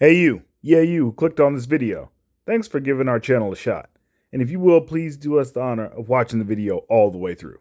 Hey you, yeah you who clicked on this video. Thanks for giving our channel a shot. And if you will, please do us the honor of watching the video all the way through.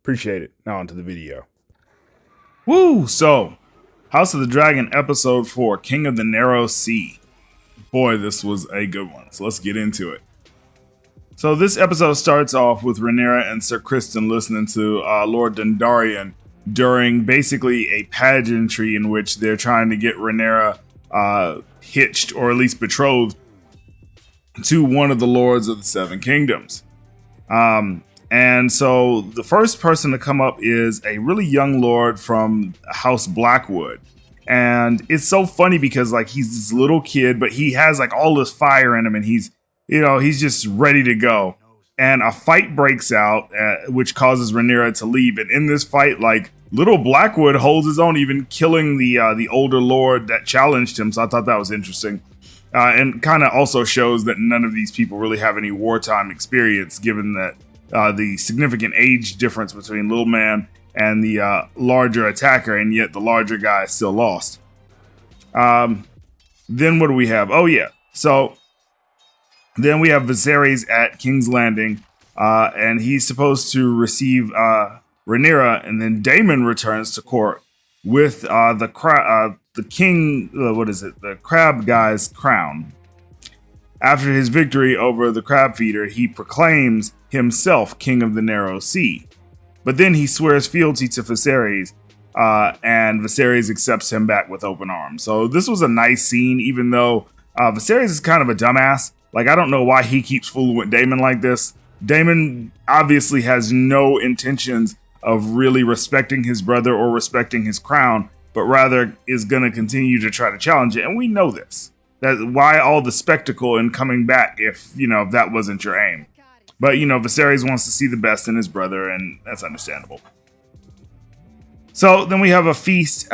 Appreciate it. Now onto the video. Woo! So, House of the Dragon episode 4, King of the Narrow Sea. Boy, this was a good one. So let's get into it. So this episode starts off with Rhaenyra and Sir Criston listening to Lord Dundarian during basically a pageantry in which they're trying to get Rhaenyra hitched or at least betrothed to one of the lords of the Seven Kingdoms. And so the first person to come up is a really young lord from House Blackwood. And it's so funny because like he's this little kid, but he has like all this fire in him and he's just ready to go. And a fight breaks out, which causes Rhaenyra to leave. And in this fight, like little Blackwood holds his own, even killing the older lord that challenged him. So I thought that was interesting. And kind of also shows that none of these people really have any wartime experience, given that the significant age difference between little man and the larger attacker, and yet the larger guy is still lost. Then what do we have? Oh yeah, so then we have Viserys at King's Landing, and he's supposed to receive Rhaenyra, and then Daemon returns to court with the king, the crab guy's crown. After his victory over the crab feeder, he proclaims himself King of the Narrow Sea. But then he swears fealty to Viserys, and Viserys accepts him back with open arms. So this was a nice scene, even though Viserys is kind of a dumbass. Like, I don't know why he keeps fooling with Daemon like this. Daemon obviously has no intentions of really respecting his brother or respecting his crown, but rather is going to continue to try to challenge it. And we know this. That's why all the spectacle in coming back if that wasn't your aim. But, Viserys wants to see the best in his brother, and that's understandable. So then we have a feast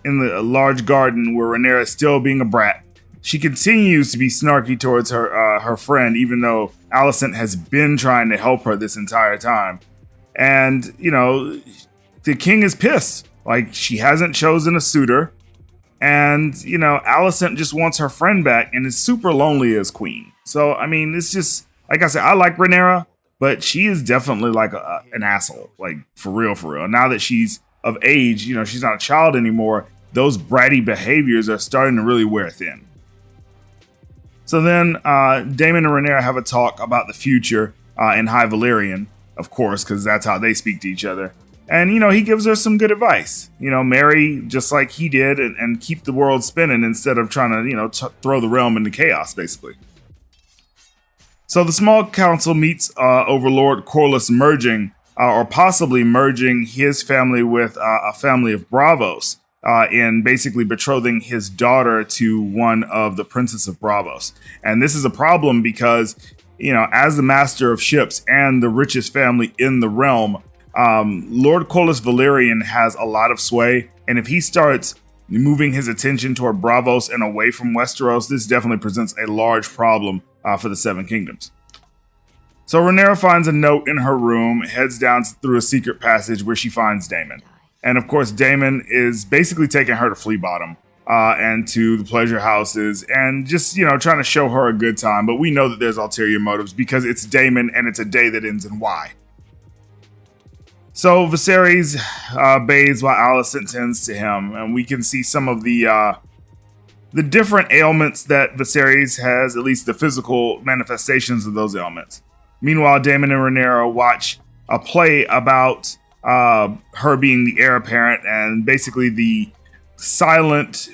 in the large garden where Rhaenyra is still being a brat. She continues to be snarky towards her friend, even though Alicent has been trying to help her this entire time. And, the king is pissed. Like, she hasn't chosen a suitor. And, Alicent just wants her friend back and is super lonely as queen. So, I mean, it's just, like I said, I like Rhaenyra, but she is definitely like an asshole. Like, for real, for real. Now that she's of age, she's not a child anymore, those bratty behaviors are starting to really wear thin. So then Daemon and Rhaenyra have a talk about the future in High Valyrian, of course, because that's how they speak to each other. And, he gives her some good advice. Marry just like he did and keep the world spinning instead of trying to, throw the realm into chaos, basically. So the small council meets over Lord Corlys merging, or possibly merging his family with a family of Bravos, in basically betrothing his daughter to one of the Princess of Bravos. And this is a problem because, as the master of ships and the richest family in the realm, Lord Corlys Velaryon has a lot of sway, and if he starts moving his attention toward Bravos and away from Westeros, this definitely presents a large problem for the Seven Kingdoms. So Rhaenyra finds a note in her room, heads down through a secret passage where she finds Daemon. And of course, Daemon is basically taking her to Flea Bottom and to the pleasure houses and just, trying to show her a good time. But we know that there's ulterior motives because it's Daemon and it's a day that ends in Y. So Viserys bathes while Alicent tends to him, and we can see some of the different ailments that Viserys has, at least the physical manifestations of those ailments. Meanwhile, Daemon and Rhaenyra watch a play about her being the heir apparent and basically the silent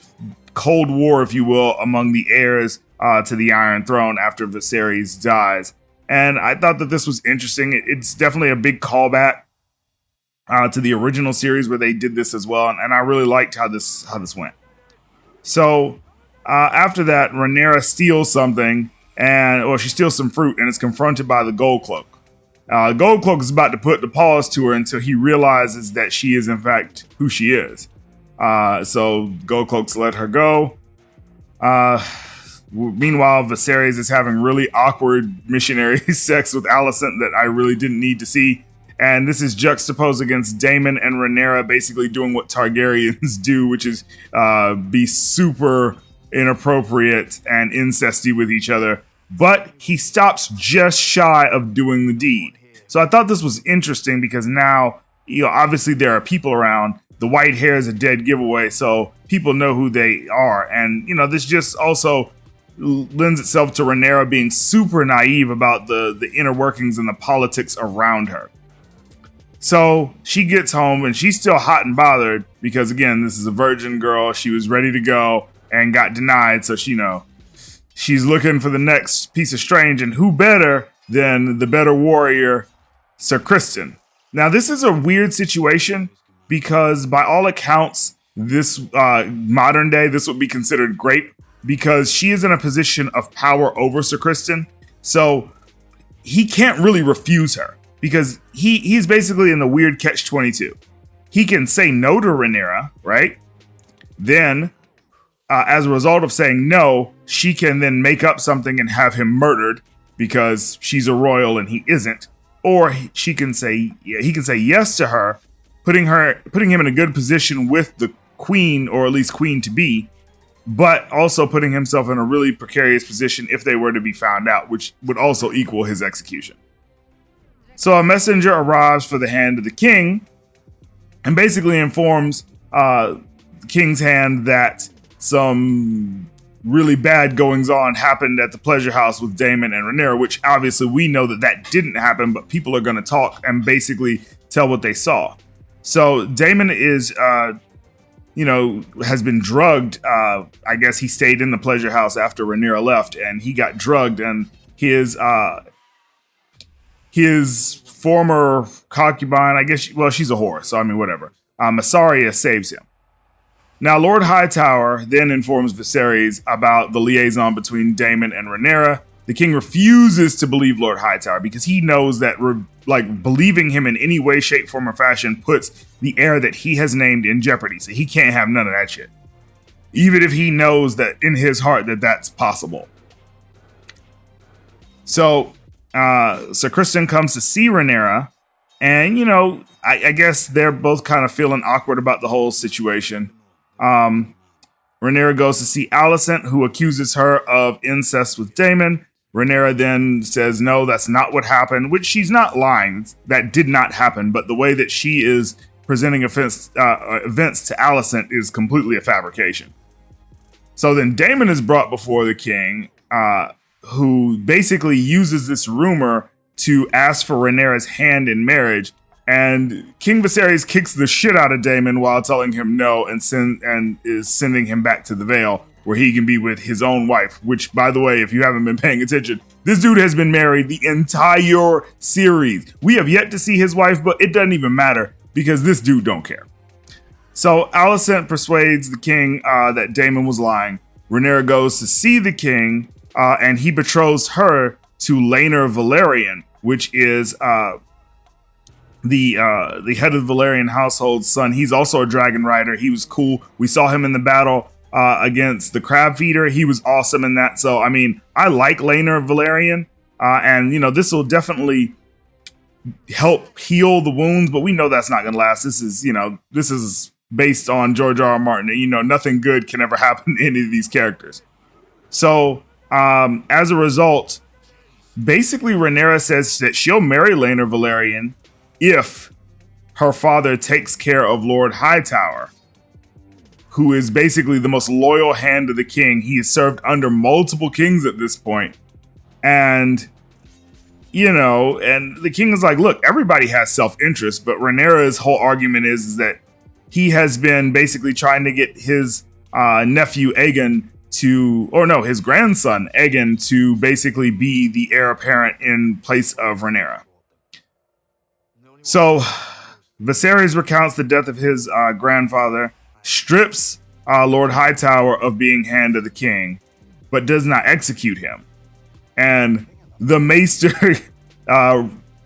Cold War, if you will, among the heirs to the Iron Throne after Viserys dies. And I thought that this was interesting. It's definitely a big callback to the original series where they did this as well, and I really liked how this went. So after that, Rhaenyra steals something, she steals some fruit, and is confronted by the Gold Cloak. Gold Cloak is about to put the pause to her until he realizes that she is in fact who she is. So Gold Cloak's let her go. Meanwhile, Viserys is having really awkward missionary sex with Alicent that I really didn't need to see. And this is juxtaposed against Daemon and Rhaenyra basically doing what Targaryens do, which is be super inappropriate and incesty with each other, but he stops just shy of doing the deed. So I thought this was interesting because now, obviously there are people around. The white hair is a dead giveaway, so people know who they are. And, this just also lends itself to Rhaenyra being super naive about the inner workings and the politics around her. So she gets home and she's still hot and bothered because, again, this is a virgin girl. She was ready to go and got denied. So, she's looking for the next piece of strange, and who better than the better warrior, Sir Criston. Now, this is a weird situation because by all accounts, this modern day, this would be considered great because she is in a position of power over Sir Criston. So he can't really refuse her because he's basically in the weird catch-22. He can say no to Rhaenyra, right? Then, as a result of saying no, she can then make up something and have him murdered because she's a royal and he isn't. Or he can say yes to her, putting him in a good position with the queen, or at least queen to be, but also putting himself in a really precarious position if they were to be found out, which would also equal his execution. So a messenger arrives for the hand of the king and basically informs the king's hand that some really bad goings on happened at the pleasure house with Daemon and Rhaenyra, which obviously we know that didn't happen, but people are going to talk and basically tell what they saw. So Daemon is, has been drugged. I guess he stayed in the pleasure house after Rhaenyra left, and he got drugged, and his former concubine, I guess, she's a whore, so I mean, whatever. Mysaria saves him. Now, Lord Hightower then informs Viserys about the liaison between Daemon and Rhaenyra. The king refuses to believe Lord Hightower because he knows that believing him in any way, shape, form, or fashion puts the heir that he has named in jeopardy. So he can't have none of that shit. Even if he knows that in his heart that that's possible. So Sir Criston comes to see Rhaenyra, and, I guess they're both kind of feeling awkward about the whole situation. Rhaenyra goes to see Alicent, who accuses her of incest with Daemon. Rhaenyra then says, no, that's not what happened, which she's not lying. That did not happen. But the way that she is presenting events to Alicent is completely a fabrication. So then Daemon is brought before the king, who basically uses this rumor to ask for Rhaenyra's hand in marriage. And King Viserys kicks the shit out of Daemon while telling him no and is sending him back to the Vale where he can be with his own wife, which, by the way, if you haven't been paying attention, this dude has been married the entire series. We have yet to see his wife, but it doesn't even matter because this dude don't care. So Alicent persuades the king that Daemon was lying. Rhaenyra goes to see the king and he betroths her to Laenor Velaryon, which is the head of the Velaryon household's son. He's also a dragon rider. He was cool. We saw him in the battle against the crab feeder. He was awesome in that. So, I mean, I like Laenor Velaryon. And, this will definitely help heal the wounds, but we know that's not going to last. This is based on George R.R. Martin. And, nothing good can ever happen to any of these characters. So, as a result, basically Rhaenyra says that she'll marry Laenor Velaryon if her father takes care of Lord Hightower, who is basically the most loyal hand of the king. He has served under multiple kings at this point. And, and the king is like, look, everybody has self-interest, but Rhaenyra's whole argument is that he has been basically trying to get his nephew Aegon his grandson Aegon to basically be the heir apparent in place of Rhaenyra. So Viserys recounts the death of his grandfather, strips Lord Hightower of being hand of the king, but does not execute him. And the maester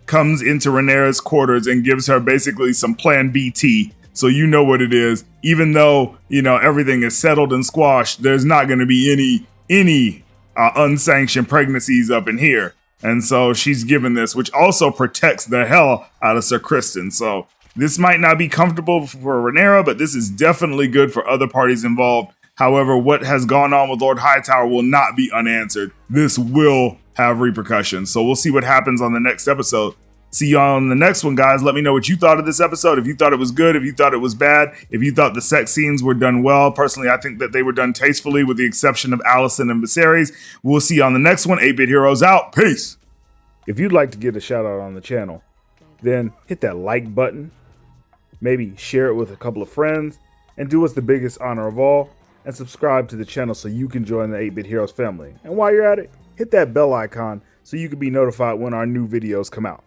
comes into Rhaenyra's quarters and gives her basically some plan B tea. So you know what it is. Even though, everything is settled and squashed, there's not going to be any unsanctioned pregnancies up in here. And so she's given this, which also protects the hell out of Sir Criston. So this might not be comfortable for Rhaenyra, but this is definitely good for other parties involved. However, what has gone on with Lord Hightower will not be unanswered. This will have repercussions. So we'll see what happens on the next episode. See you on the next one, guys. Let me know what you thought of this episode. If you thought it was good, if you thought it was bad, if you thought the sex scenes were done well. Personally, I think that they were done tastefully with the exception of Alicent and Viserys. We'll see you on the next one. 8-Bit Heroes out. Peace. If you'd like to get a shout out on the channel, then hit that like button, maybe share it with a couple of friends, and do us the biggest honor of all, and subscribe to the channel so you can join the 8-Bit Heroes family. And while you're at it, hit that bell icon so you can be notified when our new videos come out.